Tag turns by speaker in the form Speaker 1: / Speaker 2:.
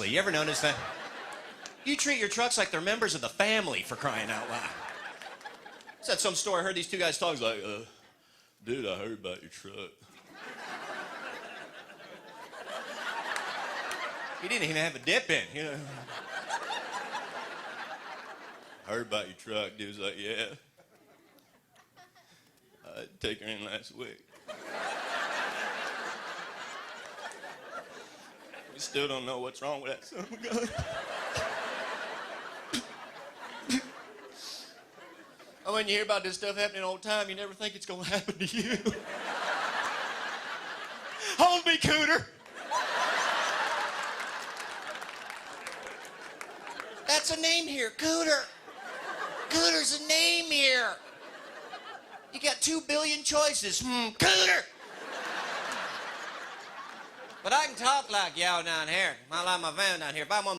Speaker 1: Seriously, you ever notice that? You treat your trucks like they're members of the family, for crying out loud. I was at some store, I heard these two guys talking, like, dude, I heard about your truck. He didn't even have a dip in, you know. I heard about your truck. Dude was like, yeah. I had to take her in last week. We still don't know what's wrong with that son of a gun. Oh, when you hear about this stuff happening all the time, you never think it's gonna happen to you. Hold me, Cooter. That's a name here, Cooter. Cooter's a name here. You got 2 billion choices. Cooter. But I can talk like y'all down here. I like my van down here. If I'm on